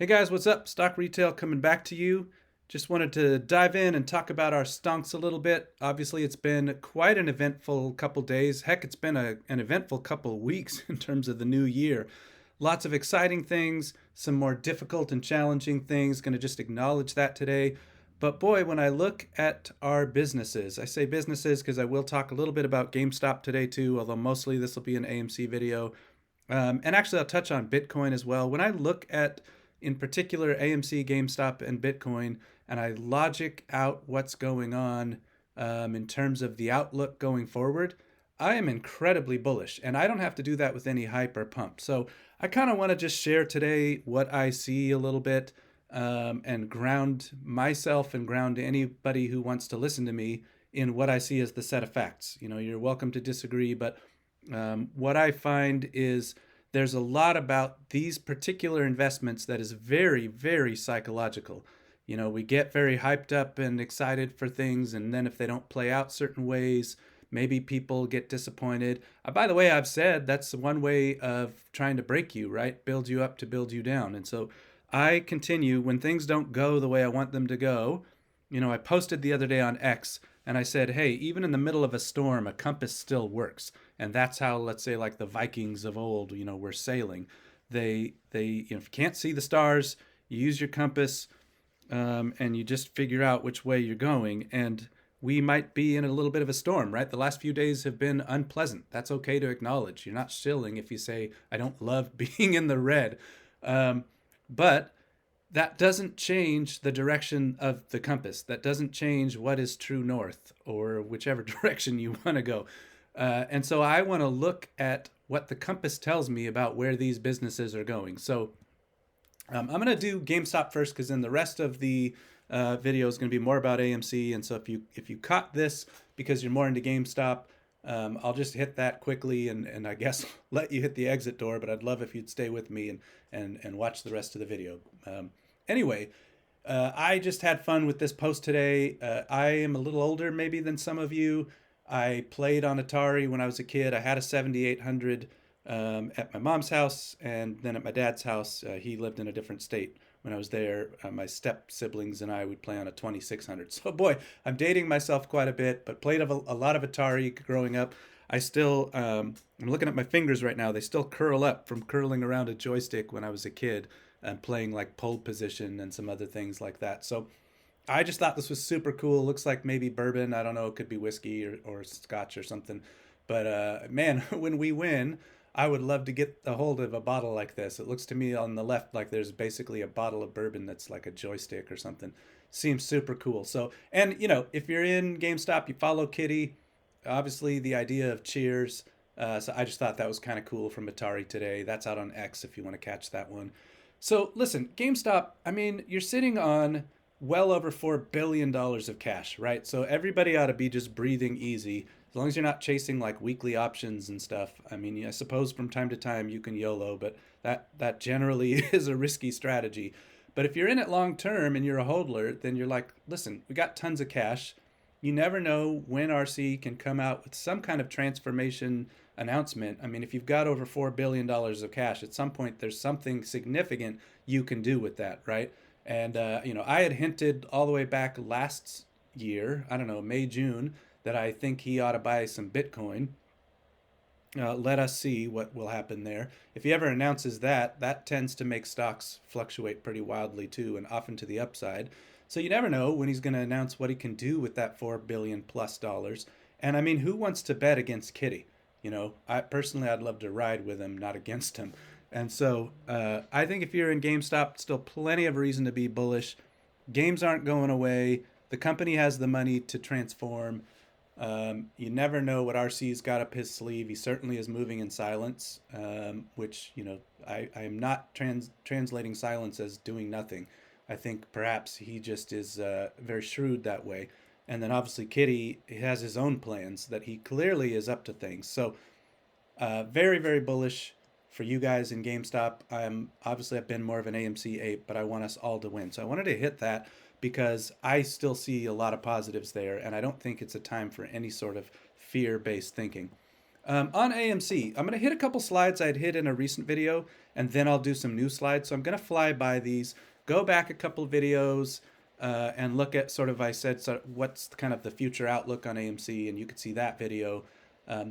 Hey guys, what's up? Stock Retail coming back to you. Just wanted to dive in and talk about our stonks a little bit. Obviously, it's been quite an eventful couple days. Heck, it's been an eventful couple weeks in terms of the new year. Lots of exciting things, some more difficult and challenging things. Going to just acknowledge that today. But boy, when I look at our businesses, I say businesses because I will talk a little bit about GameStop today too, although mostly this will be an AMC video. And actually, I'll touch on Bitcoin as well. When I look at, in particular, AMC, GameStop, and Bitcoin, and I logic out what's going on in terms of the outlook going forward, I am incredibly bullish. And I don't have to do that with any hype or pump. So I kind of want to just share today what I see a little bit and ground myself and ground anybody who wants to listen to me in what I see as the set of facts. You know, you're welcome to disagree, but what I find is there's a lot about these particular investments that is very, very psychological. You know, we get very hyped up and excited for things, and then if they don't play out certain ways, maybe people get disappointed. By the way, I've said that's one way of trying to break you, right? Build you up to build you down. And so I continue when things don't go the way I want them to go. You know, I posted the other day on X and I said, hey, even in the middle of a storm, a compass still works. And that's how, let's say, like the Vikings of old, you know, were sailing. If you can't see the stars, you use your compass, and you just figure out which way you're going. And we might be in a little bit of a storm, right? The last few days have been unpleasant. That's okay to acknowledge. You're not shilling if you say, I don't love being in the red. But that doesn't change the direction of the compass. That doesn't change what is true north or whichever direction you want to go. And so I want to look at what the compass tells me about where these businesses are going. So I'm going to do GameStop first because then the rest of the video is going to be more about AMC. And so if you caught this because you're more into GameStop, I'll just hit that quickly and I guess let you hit the exit door. But I'd love if you'd stay with me and watch the rest of the video. Anyway, I just had fun with this post today. I am a little older maybe than some of you. I played on Atari when I was a kid. I had a 7800 at my mom's house, and then at my dad's house. He lived in a different state when I was there. My step siblings and I would play on a 2600. So boy, I'm dating myself quite a bit, but played a lot of Atari growing up. I still, I'm looking at my fingers right now. They still curl up from curling around a joystick when I was a kid and playing like pole position and some other things like that. So I just thought this was super cool. Looks like maybe bourbon. I don't know. It could be whiskey or scotch or something. But man, when we win, I would love to get a hold of a bottle like this. It looks to me on the left like there's basically a bottle of bourbon that's like a joystick or something. Seems super cool. So, and you know, if you're in GameStop, you follow Kitty. Obviously, the idea of cheers. So I just thought that was kind of cool from Atari today. That's out on X if you want to catch that one. So listen, GameStop, I mean, you're sitting on well over $4 billion of cash, right? So everybody ought to be just breathing easy as long as you're not chasing like weekly options and stuff. I mean, I suppose from time to time you can YOLO, but that generally is a risky strategy. But if you're in it long term and you're a hodler, then you're like, listen, we got tons of cash. You never know when RC can come out with some kind of transformation announcement. I mean, if you've got over $4 billion of cash, at some point there's something significant you can do with that, right? And you know, I had hinted all the way back last year, I don't know, May, June, that I think he ought to buy some Bitcoin. Let us see what will happen there. If he ever announces that, that tends to make stocks fluctuate pretty wildly too, and often to the upside. So you never know when he's going to announce what he can do with that $4 billion plus. And I mean, who wants to bet against Kitty? You know, I personally, I'd love to ride with him, not against him. And so I think if you're in GameStop, still plenty of reason to be bullish. Games aren't going away. The company has the money to transform. You never know what RC's got up his sleeve. He certainly is moving in silence, which, you know, I am not translating silence as doing nothing. I think perhaps he just is very shrewd that way. And then obviously Kitty has his own plans that he clearly is up to things. So very, very bullish for you guys in GameStop. I've been more of an AMC ape, but I want us all to win. So I wanted to hit that because I still see a lot of positives there, and I don't think it's a time for any sort of fear-based thinking. On AMC, I'm going to hit a couple slides I'd hit in a recent video, and then I'll do some new slides. So I'm going to fly by these, go back a couple videos, and look at sort of, I said, sort of what's kind of the future outlook on AMC, and you could see that video.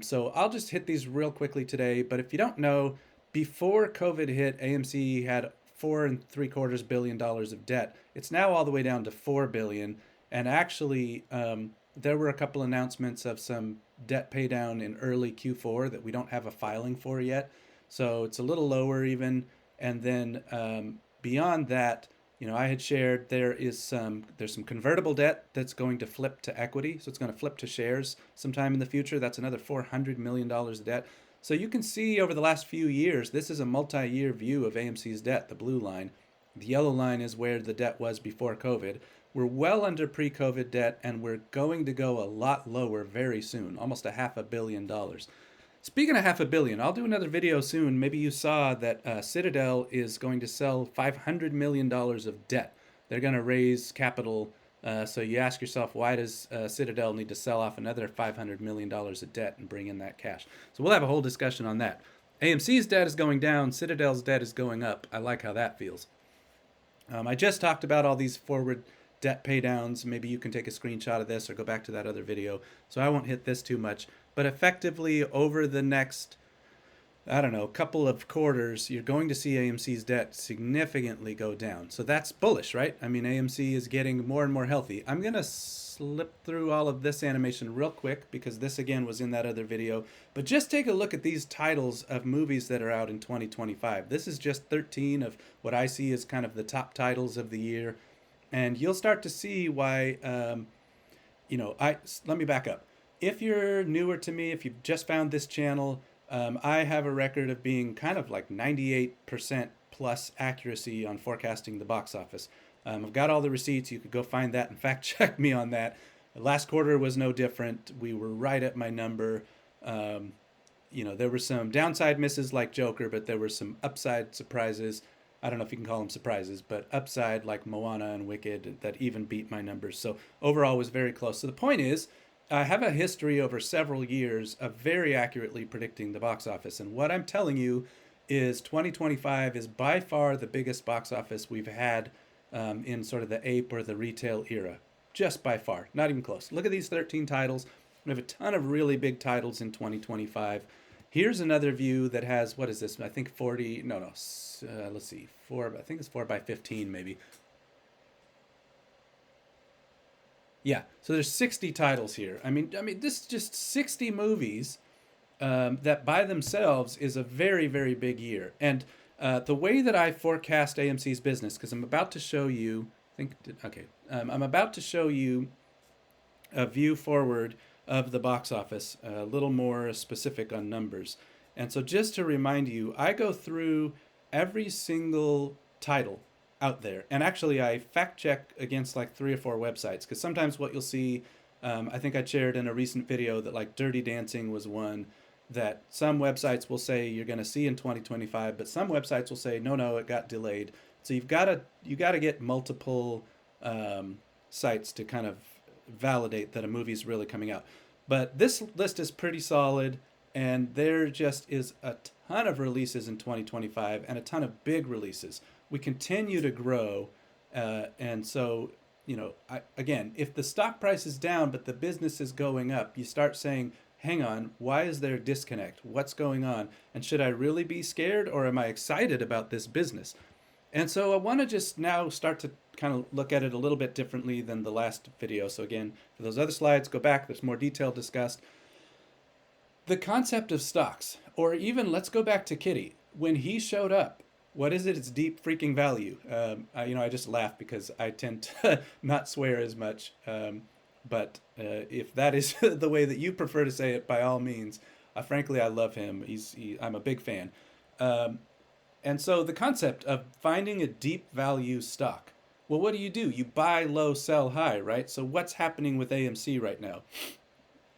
So I'll just hit these real quickly today. But if you don't know, before COVID hit, AMC had $4.75 billion of debt. It's now all the way down to $4 billion, and actually, there were a couple announcements of some debt pay down in early Q4 that we don't have a filing for yet. So it's a little lower even. And then beyond that, I had shared there's some convertible debt that's going to flip to equity. So it's going to flip to shares sometime in the future. That's another $400 million of debt. So you can see over the last few years, this is a multi-year view of AMC's debt, the blue line. The yellow line is where the debt was before COVID. We're well under pre-COVID debt, and we're going to go a lot lower very soon, almost a $500 million. Speaking of $500 million, I'll do another video soon. Maybe you saw that Citadel is going to sell $500 million of debt. They're going to raise capital. So you ask yourself, why does Citadel need to sell off another $500 million of debt and bring in that cash? So we'll have a whole discussion on that. AMC's debt is going down. Citadel's debt is going up. I like how that feels. I just talked about all these forward debt pay downs. Maybe you can take a screenshot of this or go back to that other video. So I won't hit this too much. But effectively, over the next, I don't know, couple of quarters, you're going to see AMC's debt significantly go down. So that's bullish, right? I mean, AMC is getting more and more healthy. I'm going to slip through all of this animation real quick because this, again, was in that other video. But just take a look at these titles of movies that are out in 2025. This is just 13 of what I see as kind of the top titles of the year. And you'll start to see why, let me back up. If you're newer to me, if you've just found this channel, I have a record of being kind of like 98% plus accuracy on forecasting the box office. I've got all the receipts. You could go find that and fact check me on that. Last quarter was no different. We were right at my number. There were some downside misses like Joker, but there were some upside surprises. I don't know if you can call them surprises, but upside like Moana and Wicked that even beat my numbers. So overall was very close. So the point is, I have a history over several years of very accurately predicting the box office. And what I'm telling you is 2025 is by far the biggest box office we've had in sort of the ape or the retail era. Just by far. Not even close. Look at these 13 titles. We have a ton of really big titles in 2025. Here's another view that has, what is this? I think 40, let's see, I think it's 4 by 15 maybe. Yeah, so there's 60 titles here. I mean, this is just 60 movies that by themselves is a very, very big year. And the way that I forecast AMC's business, because I'm about to show you, I'm about to show you a view forward of the box office, a little more specific on numbers. And so just to remind you, I go through every single title out there. And actually, I fact check against like 3 or 4 websites, because sometimes what you'll see, I think I shared in a recent video that like Dirty Dancing was one that some websites will say you're going to see in 2025, but some websites will say, no, it got delayed. So you got to get multiple sites to kind of validate that a movie's really coming out. But this list is pretty solid, and there just is a ton of releases in 2025 and a ton of big releases. We continue to grow, and so, again, if the stock price is down but the business is going up, you start saying, hang on, why is there a disconnect? What's going on? And should I really be scared, or am I excited about this business? And so I want to just now start to kind of look at it a little bit differently than the last video. So again, for those other slides, go back. There's more detail discussed. The concept of stocks, or even let's go back to Kitty. When he showed up, what is it? It's deep freaking value. I just laugh because I tend to not swear as much. But if that is the way that you prefer to say it, by all means. Frankly, I love him. I'm a big fan. And so the concept of finding a deep value stock. Well, what do? You buy low, sell high, right? So what's happening with AMC right now?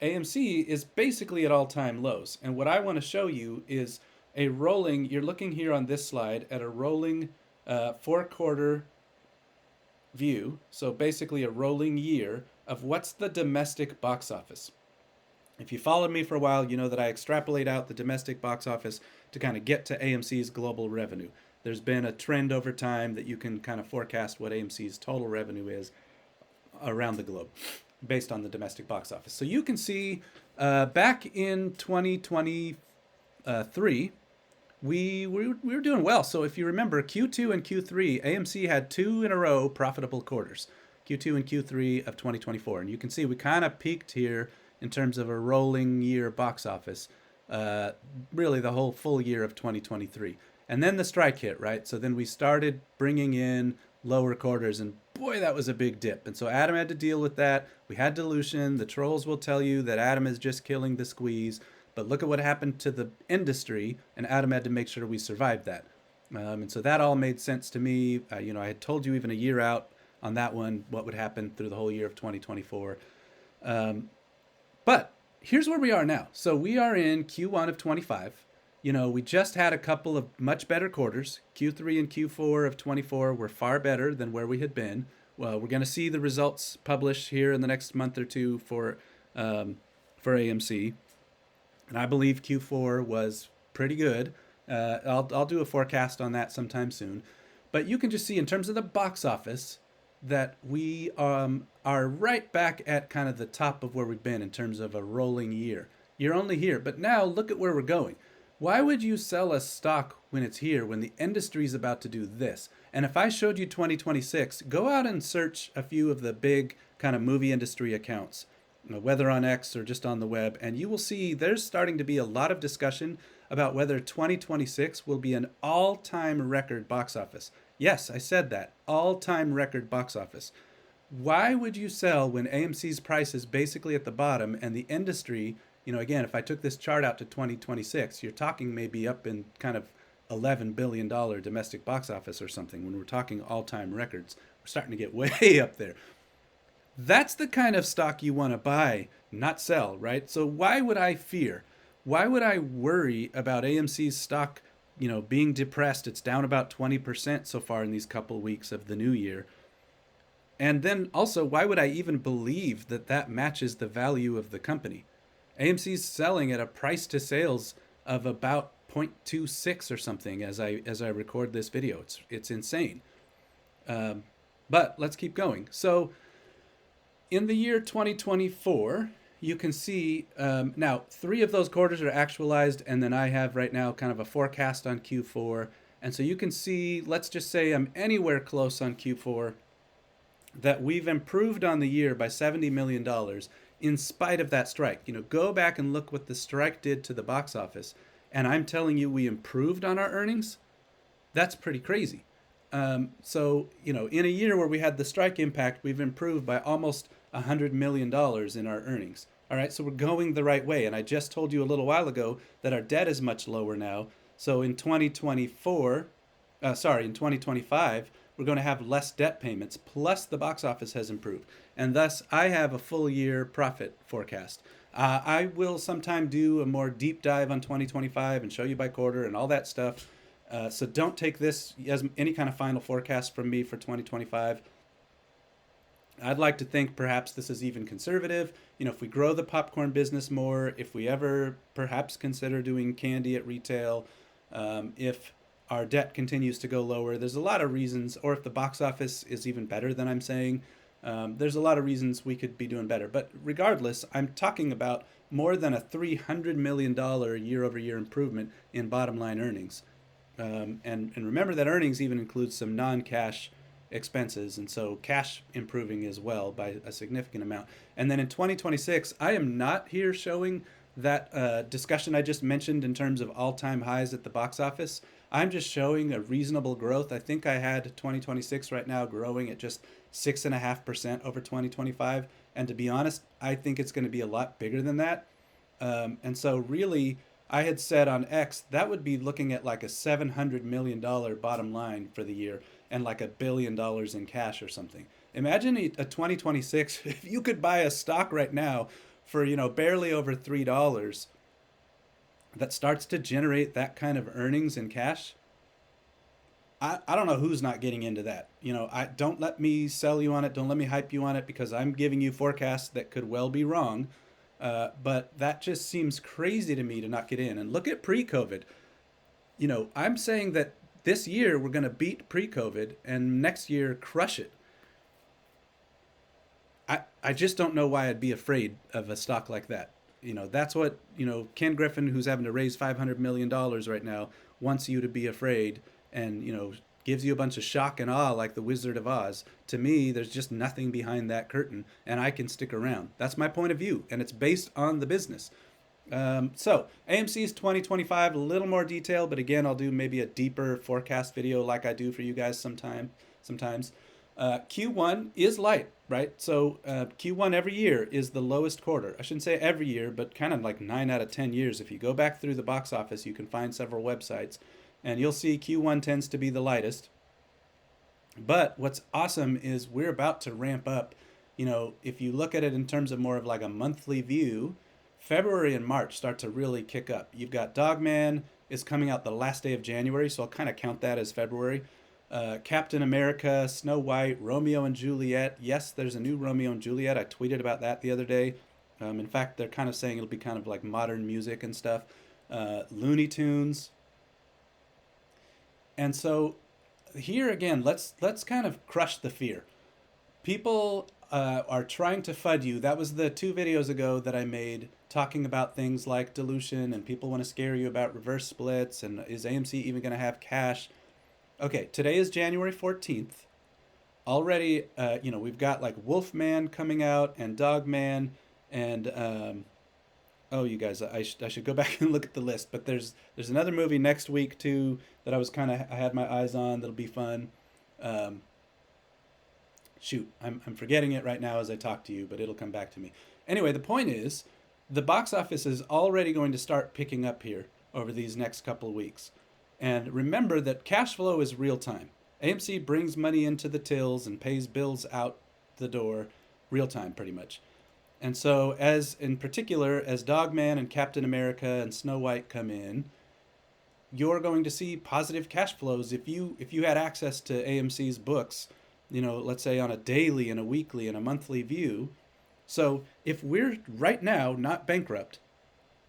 AMC is basically at all-time lows. And what I want to show you is you're looking here on this slide at a rolling 4-quarter view. So basically a rolling year of what's the domestic box office. If you followed me for a while, you know that I extrapolate out the domestic box office to kind of get to AMC's global revenue. There's been a trend over time that you can kind of forecast what AMC's total revenue is around the globe based on the domestic box office. So you can see back in 2023, we were doing well. So if you remember, Q2 and Q3, AMC had two in a row profitable quarters, Q2 and Q3 of 2024. And you can see we kind of peaked here in terms of a rolling year box office, uh, really the whole full year of 2023. And then the strike hit, right? So then we started bringing in lower quarters, and boy, that was a big dip. And so Adam had to deal with that. We had dilution. The trolls will tell you that Adam is just killing the squeeze. But look at what happened to the industry, and Adam had to make sure we survived that. And so that all made sense to me. I had told you even a year out on that one what would happen through the whole year of 2024. Um, but here's where we are now. So we are in Q1 of 25. We just had a couple of much better quarters. Q3 and Q4 of 24 were far better than where we had been. Well, we're going to see the results published here in the next month or two for AMC. And I believe Q4 was pretty good. I'll do a forecast on that sometime soon. But you can just see in terms of the box office that we are right back at kind of the top of where we've been in terms of a rolling year. You're only here, but now look at where we're going. Why would you sell a stock when it's here, when the industry's about to do this? And if I showed you 2026, go out and search a few of the big kind of movie industry accounts, whether on X or just on the web, and you will see there's starting to be a lot of discussion about whether 2026 will be an all-time record box office. Yes, I said that. All-time record box office. Why would you sell when AMC's price is basically at the bottom and the industry, again, if I took this chart out to 2026, you're talking maybe up in kind of $11 billion domestic box office or something when we're talking all-time records. We're starting to get way up there. That's the kind of stock you want to buy, not sell, right? So why would I fear? Why would I worry about AMC's stock, being depressed? It's down about 20% so far in these couple weeks of the new year. And then also, why would I even believe that that matches the value of the company? AMC's selling at a price to sales of about 0.26 or something as I record this video. It's insane. But let's keep going. So in the year 2024, you can see now 3 of those quarters are actualized, and then I have right now kind of a forecast on Q4. And so you can see, let's just say I'm anywhere close on Q4, that we've improved on the year by $70 million in spite of that strike. Go back and look what the strike did to the box office. And I'm telling you, we improved on our earnings. That's pretty crazy. So, in a year where we had the strike impact, we've improved by almost $100 million in our earnings. All right, so we're going the right way. And I just told you a little while ago that our debt is much lower now. So in 2025, we're going to have less debt payments, plus the box office has improved. And thus, I have a full year profit forecast. I will sometime do a more deep dive on 2025 and show you by quarter and all that stuff. So don't take this as any kind of final forecast from me for 2025. I'd like to think perhaps this is even conservative. If we grow the popcorn business more, if we ever perhaps consider doing candy at retail, if our debt continues to go lower, there's a lot of reasons, or if the box office is even better than I'm saying, there's a lot of reasons we could be doing better. But regardless, I'm talking about more than a $300 million year-over-year improvement in bottom line earnings. And remember that earnings even includes some non-cash expenses, and so cash improving as well by a significant amount. And then in 2026, I am not here showing that discussion I just mentioned in terms of all-time highs at the box office. I'm just showing a reasonable growth. I think I had 2026 right now growing at just 6.5% over 2025. And to be honest, I think it's going to be a lot bigger than that. And so really, I had said on X that would be looking at like a $700 million bottom line for the year and like $1 billion in cash or something. Imagine a 2026, if you could buy a stock right now for, barely over $3 that starts to generate that kind of earnings in cash. I don't know who's not getting into that. I don't let me sell you on it. Don't let me hype you on it because I'm giving you forecasts that could well be wrong. But that just seems crazy to me to not get in. And look at pre-COVID. I'm saying that this year we're going to beat pre-COVID and next year crush it. I just don't know why I'd be afraid of a stock like that. That's what, Ken Griffin, who's having to raise $500 million right now, wants you to be afraid and, gives you a bunch of shock and awe like the Wizard of Oz. To me, there's just nothing behind that curtain, and I can stick around. That's my point of view, and it's based on the business. So AMC's 2025, a little more detail, but again, I'll do maybe a deeper forecast video like I do for you guys sometimes. Q1 is light, right? So Q1 every year is the lowest quarter. I shouldn't say every year, but kind of like 9 out of 10 years. If you go back through the box office, you can find several websites, and you'll see Q1 tends to be the lightest. But what's awesome is we're about to ramp up. If you look at it in terms of more of like a monthly view, February and March start to really kick up. You've got Dogman is coming out the last day of January, so I'll kind of count that as February. Captain America, Snow White, Romeo and Juliet. Yes, there's a new Romeo and Juliet. I tweeted about that the other day. In fact, they're kind of saying it'll be kind of like modern music and stuff. Looney Tunes. And so here again, let's kind of crush the fear. People are trying to FUD you. That was the 2 videos ago that I made talking about things like dilution, and people want to scare you about reverse splits, and is AMC even going to have cash? Okay, today is January 14th. Already, we've got like Wolfman coming out and Dogman and oh, you guys, I should go back and look at the list. But there's another movie next week too that I had my eyes on that'll be fun. Um, Shoot, I'm forgetting it right now as I talk to you, but it'll come back to me. Anyway, the point is, the box office is already going to start picking up here over these next couple of weeks. And remember that cash flow is real time. AMC brings money into the tills and pays bills out the door real time, pretty much. And so, as in particular, as Dogman and Captain America and Snow White come in, you're going to see positive cash flows if you had access to AMC's books, let's say on a daily and a weekly and a monthly view. So if we're right now not bankrupt,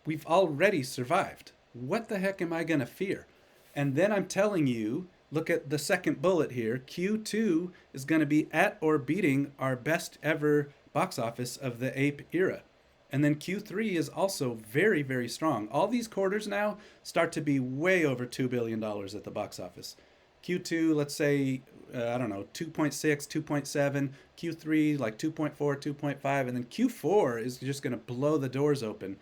we've already survived. What the heck am I going to fear? And then I'm telling you, look at the second bullet here. Q2 is going to be at or beating our best ever box office of the ape era. And then Q3 is also very, very strong. All these quarters now start to be way over $2 billion at the box office. Q2, let's say, I don't know, 2.6, 2.7. Q3, like 2.4, 2.5. And then Q4 is just going to blow the doors open.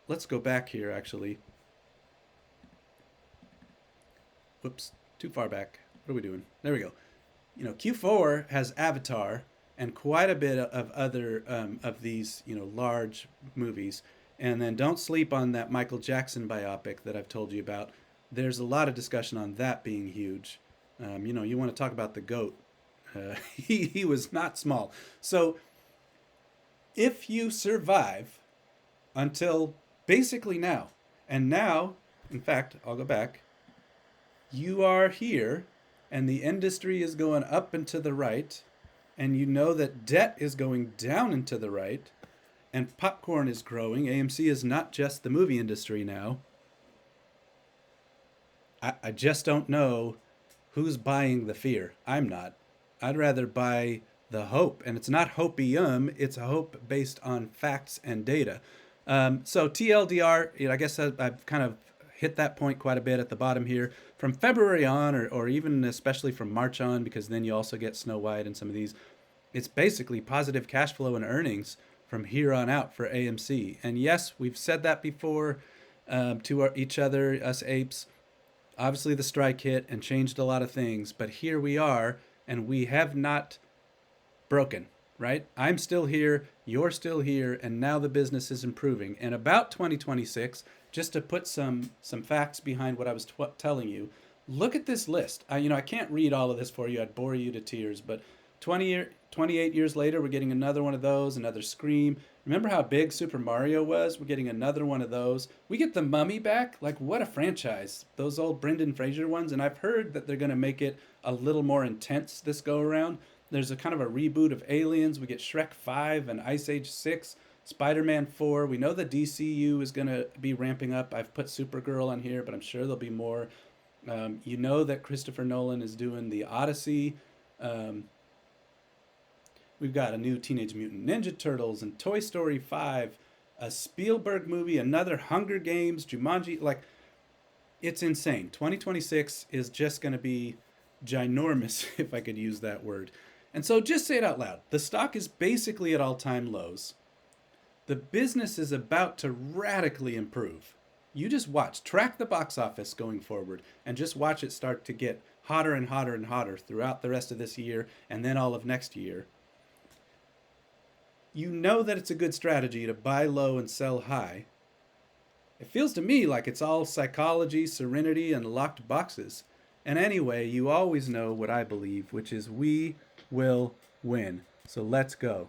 Let's go back here, actually. Whoops, too far back. What are we doing? There we go. Q4 has Avatar and quite a bit of other of these, large movies. And then don't sleep on that Michael Jackson biopic that I've told you about. There's a lot of discussion on that being huge. You want to talk about the GOAT. He was not small. So if you survive until basically now, and now, in fact, I'll go back, you are here, and the industry is going up and to the right, and you know that debt is going down and to the right, and popcorn is growing. AMC is not just the movie industry now. I just don't know who's buying the fear. I'm not. I'd rather buy the hope. And it's not hopium, it's a hope based on facts and data. So TLDR, I guess I've kind of hit that point quite a bit at the bottom here. From February on, or even especially from March on, because then you also get Snow White and some of these, it's basically positive cash flow and earnings from here on out for AMC. And yes, we've said that before to each other, us apes. Obviously, the strike hit and changed a lot of things, but here we are, and we have not broken, right? I'm still here, you're still here, and now the business is improving. And about 2026, just to put some facts behind what I was telling you, look at this list. I can't read all of this for you. I'd bore you to tears, but 28 years later, we're getting another one of those, another Scream. Remember how big Super Mario was? We're getting another one of those. We get The Mummy back. Like, what a franchise. Those old Brendan Fraser ones. And I've heard that they're going to make it a little more intense this go around. There's a kind of a reboot of Aliens. We get Shrek 5 and Ice Age 6. Spider-Man 4, we know the DCU is going to be ramping up. I've put Supergirl on here, but I'm sure there'll be more. You know that Christopher Nolan is doing the Odyssey. Um, we've got a new Teenage Mutant Ninja Turtles and Toy Story 5, a Spielberg movie, another Hunger Games, Jumanji. Like, it's insane. 2026 is just going to be ginormous, if I could use that word. And so just say it out loud. The stock is basically at all time lows. The business is about to radically improve. You just watch, track the box office going forward, and just watch it start to get hotter and hotter and hotter throughout the rest of this year and then all of next year. You know that it's a good strategy to buy low and sell high. It feels to me like it's all psychology, serenity, and locked boxes. And anyway, you always know what I believe, which is we will win. So let's go.